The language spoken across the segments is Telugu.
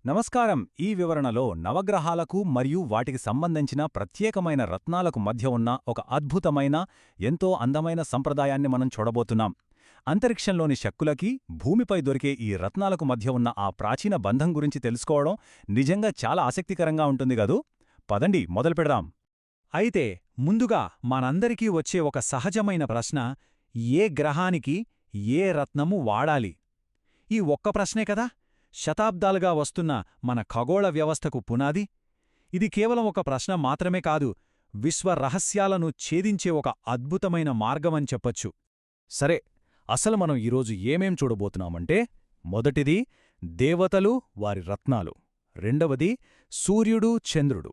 నమస్కారం. ఈ వివరణలో నవగ్రహాలకు మరియు వాటికి సంబంధించిన ప్రత్యేకమైన రత్నాలకు మధ్య ఉన్న ఒక అద్భుతమైన, ఎంతో అందమైన సంప్రదాయాన్ని మనం చూడబోతున్నాం. అంతరిక్షంలోని శక్కులకి, భూమిపై దొరికే ఈ రత్నాలకు మధ్య ఉన్న ఆ ప్రాచీన బంధం గురించి తెలుసుకోవడం నిజంగా చాలా ఆసక్తికరంగా ఉంటుంది గదూ. పదండి మొదలుపెడదాం. అయితే ముందుగా మనందరికీ వచ్చే ఒక సహజమైన ప్రశ్న, ఏ గ్రహానికి ఏ రత్నము వాడాలి? ఈ ఒక్క ప్రశ్నే కదా శతాబ్దాలుగా వస్తున్న మన ఖగోళ వ్యవస్థకు పునాది. ఇది కేవలం ఒక ప్రశ్న మాత్రమే కాదు, విశ్వ రహస్యాలను ఛేదించే ఒక అద్భుతమైన మార్గమని చెప్పొచ్చు. సరే, అసలు మనం ఈరోజు ఏమేం చూడబోతున్నామంటే, మొదటిది దేవతలు వారి రత్నాలు, రెండవది సూర్యుడు చంద్రుడు,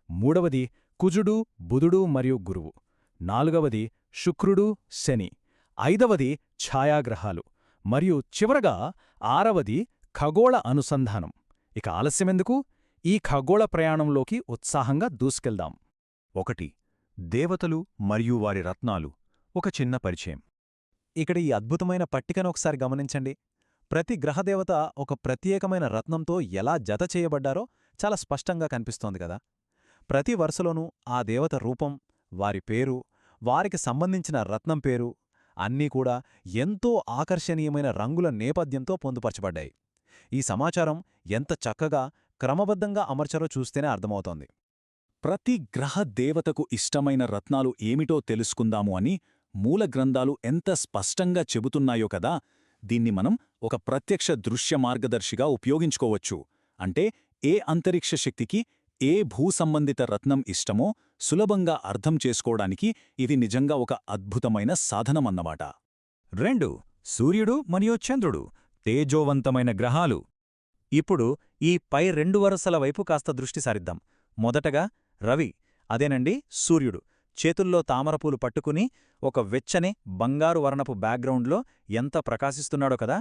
మూడవది కుజుడు బుధుడు మరియు గురువు, నాలుగవది శుక్రుడు శని, ఐదవది ఛాయాగ్రహాలు మరియు చివరగా ఆరవది ఖగోళ అనుసంధానం. ఇక ఆలస్యమెందుకు, ఈ ఖగోళ ప్రయాణంలోకి ఉత్సాహంగా దూసుకెళ్దాం. 1. దేవతలు మరియు వారి రత్నాలు. ఒక చిన్న పరిచయం. ఇక్కడ ఈ అద్భుతమైన పట్టికను ఒకసారి గమనించండి. ప్రతి గ్రహదేవత ఒక ప్రత్యేకమైన రత్నంతో ఎలా జత చేయబడ్డారో చాలా స్పష్టంగా కనిపిస్తోంది కదా. ప్రతి వరుసలోనూ ఆ దేవత రూపం, వారి పేరు, వారికి సంబంధించిన రత్నం పేరు అన్నీ కూడా ఎంతో ఆకర్షణీయమైన రంగుల నేపథ్యంతో పొందుపరచబడ్డాయి. ఈ సమాచారం ఎంత చక్కగా, క్రమబద్ధంగా అమర్చారో చూస్తేనే అర్థమవుతోంది. ప్రతి గ్రహ దేవతకు ఇష్టమైన రత్నాలు ఏమిటో తెలుసుకుందాము అని మూల గ్రంథాలు ఎంత స్పష్టంగా చెబుతున్నాయో కదా. దీన్ని మనం ఒక ప్రత్యక్ష దృశ్య మార్గదర్శిగా ఉపయోగించుకోవచ్చు. అంటే ఏ అంతరిక్ష శక్తికి ఏ భూసంబంధిత రత్నం ఇష్టమో సులభంగా అర్థం చేసుకోవడానికి ఇది నిజంగా ఒక అద్భుతమైన సాధనమన్నమాట. 2. సూర్యుడు మరియు చంద్రుడు, తేజోవంతమైన గ్రహాలు. ఇప్పుడు ఈ పై 2 వరుసల వైపు కాస్త దృష్టి సారిద్దాం. మొదటగా రవి, అదేనండి సూర్యుడు, చేతుల్లో తామరపూలు పట్టుకుని ఒక వెచ్చని బంగారు వర్ణపు బ్యాక్గ్రౌండ్లో ఎంత ప్రకాశిస్తున్నాడో కదా.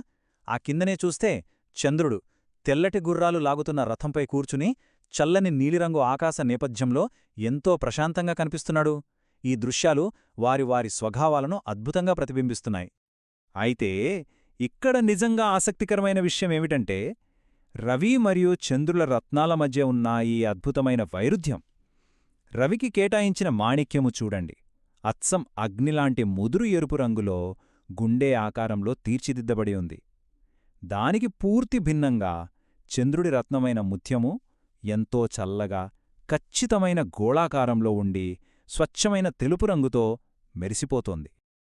ఆ కిందనే చూస్తే చంద్రుడు, తెల్లటి గుర్రాలు లాగుతున్న రథంపై కూర్చుని చల్లని నీలిరంగు ఆకాశ నేపథ్యంలో ఎంతో ప్రశాంతంగా కనిపిస్తున్నాడు. ఈ దృశ్యాలు వారి వారి స్వభావాలను అద్భుతంగా ప్రతిబింబిస్తున్నాయి. అయితే ఇక్కడ నిజంగా ఆసక్తికరమైన విషయమేమిటంటే, రవి మరియు చంద్రుల రత్నాల మధ్య ఉన్న ఈ అద్భుతమైన వైరుధ్యం. రవికి కేటాయించిన మాణిక్యము చూడండి, అచ్చం అగ్నిలాంటి ముదురు ఎరుపు రంగులో గుండె ఆకారంలో తీర్చిదిద్దబడి ఉంది. దానికి పూర్తి భిన్నంగా చంద్రుడి రత్నమైన ముత్యము ఎంతో చల్లగా, ఖచ్చితమైన గోళాకారంలో ఉండి స్వచ్ఛమైన తెలుపు రంగుతో మెరిసిపోతోంది.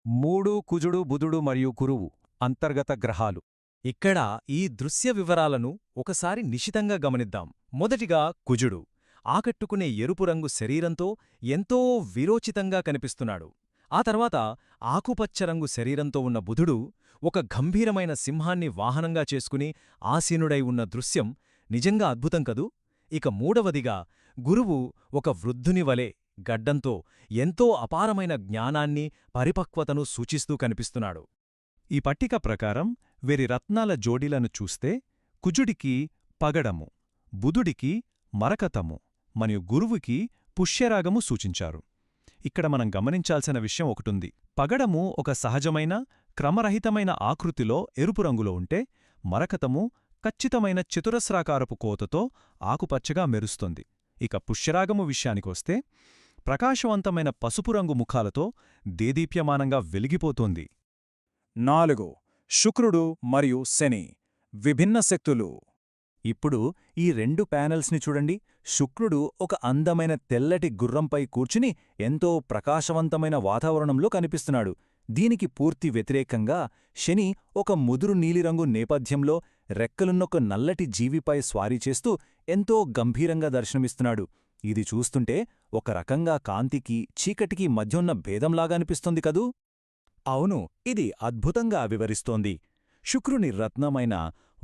3. కుజుడు బుధుడు మరియు గురువు, అంతర్గత గ్రహాలు. ఇక్కడ ఈ దృశ్య వివరాలను ఒకసారి నిశితంగా గమనిద్దాం. మొదటిగా కుజుడు, ఆకట్టుకునే ఎరుపు రంగు శరీరంతో ఎంతో విరోచితంగా కనిపిస్తున్నాడు. ఆ తర్వాత ఆకుపచ్చ రంగు శరీరంతో ఉన్న బుధుడు ఒక గంభీరమైన సింహాన్ని వాహనంగా చేసుకుని ఆసీనుడై ఉన్న దృశ్యం నిజంగా అద్భుతం కదూ. ఇక మూడవదిగా గురువు ఒక వృద్ధుని వలె గడ్డంతో ఎంతో అపారమైన జ్ఞానాన్ని, పరిపక్వతను సూచిస్తూ కనిపిస్తున్నాడు. ఈ పట్టిక ప్రకారం వీరి రత్నాల జోడీలను చూస్తే కుజుడికి పగడము, బుధుడికి మరకతము మరియు గురువుకి పుష్యరాగము సూచించారు. ఇక్కడ మనం గమనించాల్సిన విషయం ఒకటుంది. పగడము ఒక సహజమైన, క్రమరహితమైన ఆకృతిలో ఎరుపు రంగులో ఉంటే, మరకతము ఖచ్చితమైన చతురస్రాకారపు కోతతో ఆకుపచ్చగా మెరుస్తుంది. ఇక పుష్యరాగము విషయానికొస్తే ప్రకాశవంతమైన పసుపురంగు ముఖాలతో దేదీప్యమానంగా వెలిగిపోతోంది. 4. శుక్రుడు మరియు శని, విభిన్న శక్తులు. ఇప్పుడు ఈ 2 ప్యానెల్స్ని చూడండి. శుక్రుడు ఒక అందమైన తెల్లటి గుర్రంపై కూర్చుని ఎంతో ప్రకాశవంతమైన వాతావరణంలో కనిపిస్తున్నాడు. దీనికి పూర్తి వ్యతిరేకంగా శని ఒక ముదురు నీలిరంగు నేపథ్యంలో రెక్కలున్నొక నల్లటి జీవిపై స్వారీ చేస్తూ ఎంతో గంభీరంగా దర్శనమిస్తున్నాడు. ఇది చూస్తుంటే ఒక రకంగా కాంతికి, చీకటికి మధ్యున్న భేదంలాగా అనిపిస్తుంది కదూ. అవును, ఇది అద్భుతంగా వివరిస్తోంది. శుక్రుని రత్నమైన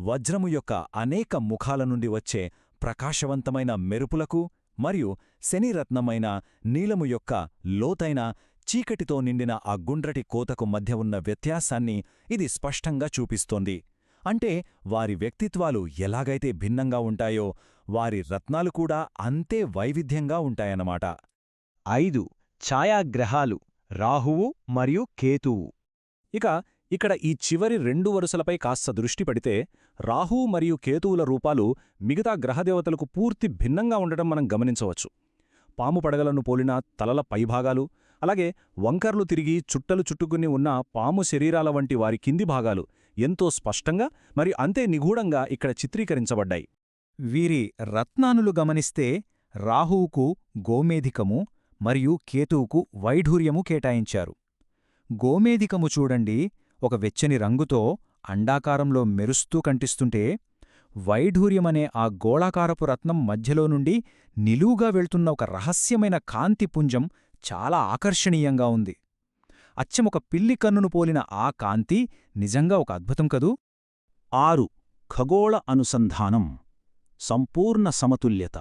వజ్రము యొక్క అనేక ముఖాల నుండి వచ్చే ప్రకాశవంతమైన మెరుపులకు మరియు శని రత్నమైన నీలము యొక్క లోతైన, చీకటితో నిండిన ఆ గుండ్రటి కోతకు మధ్య ఉన్న వ్యత్యాసాన్ని ఇది స్పష్టంగా చూపిస్తోంది. అంటే వారి వ్యక్తిత్వాలు ఎలాగైతే భిన్నంగా ఉంటాయో, వారి రత్నాలు కూడా అంతే వైవిధ్యంగా ఉంటాయన్నమాట. 5. ఛాయాగ్రహాలు, రాహువు మరియు కేతువు. ఇక ఇక్కడ ఈ చివరి 2 వరుసలపై కాస్త దృష్టి పెడితే రాహు మరియు కేతువుల రూపాలు మిగతా గ్రహదేవతలకు పూర్తి భిన్నంగా ఉండటం మనం గమనించవచ్చు. పాము పడగలను పోలిన తలల పైభాగాలు, అలాగే వంకర్లు తిరిగి చుట్టలు చుట్టుకుని ఉన్న పాము శరీరాల వంటి వారి కింది భాగాలు ఎంతో స్పష్టంగా మరియు అంతే నిగూఢంగా ఇక్కడ చిత్రీకరించబడ్డాయి. వీరి రత్నానులు గమనిస్తే రాహువుకు గోమేధికము మరియు కేతువుకు వైఢూర్యము కేటాయించారు. గోమేధికము చూడండి, ఒక వెచ్చని రంగుతో అండాకారంలో మెరుస్తూ కంటిస్తుంటే, వైఢూర్యమనే ఆ గోళాకారపు రత్నం మధ్యలో నుండి నిలువుగా వెళ్తున్న ఒక రహస్యమైన కాంతిపుంజం చాలా ఆకర్షణీయంగా ఉంది. అచ్చమొక పిల్లి కన్నును పోలిన ఆ కాంతి నిజంగా ఒక అద్భుతం కదూ. 6. ఖగోళ అనుసంధానం, సంపూర్ణ సమతుల్యత.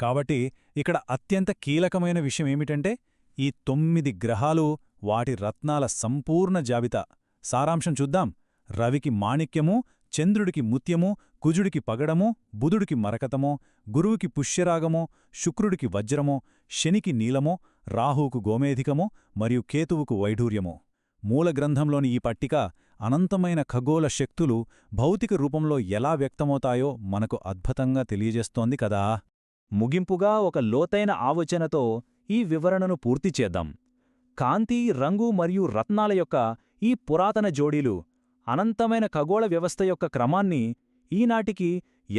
కాబట్టి ఇక్కడ అత్యంత కీలకమైన విషయమేమిటంటే, ఈ 9 గ్రహాలు, వాటి రత్నాల సంపూర్ణ జాబితా. సారాంశం చూద్దాం. రవికి మాణిక్యము, చంద్రుడికి ముత్యము, కుజుడికి పగడము, బుధుడికి మరకతమో, గురువుకి పుష్యరాగమో, శుక్రుడికి వజ్రమో, శనికి నీలమో, రాహువుకు గోమేధికమో మరియు కేతువుకు వైఢూర్యమో. మూలగ్రంథంలోని ఈ పట్టిక అనంతమైన ఖగోళ శక్తులు భౌతిక రూపంలో ఎలా వ్యక్తమవుతాయో మనకు అద్భుతంగా తెలియజేస్తోంది కదా. ముగింపుగా ఒక లోతైన ఆలోచనతో ఈ వివరణను పూర్తి చేద్దాం. కాంతి, రంగు మరియు రత్నాల యొక్క ఈ పురాతన జోడీలు అనంతమైన ఖగోళ వ్యవస్థ యొక్క క్రమాన్ని ఈనాటికి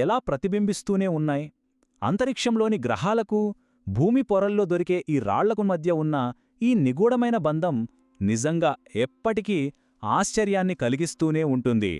ఎలా ప్రతిబింబిస్తూనే ఉన్నాయి. అంతరిక్షంలోని గ్రహాలకు, భూమి పొరల్లో దొరికే ఈ రాళ్లకు మధ్య ఉన్న ఈ నిగూఢమైన బంధం నిజంగా ఎప్పటికీ ఆశ్చర్యాన్ని కలిగిస్తూనే ఉంటుంది.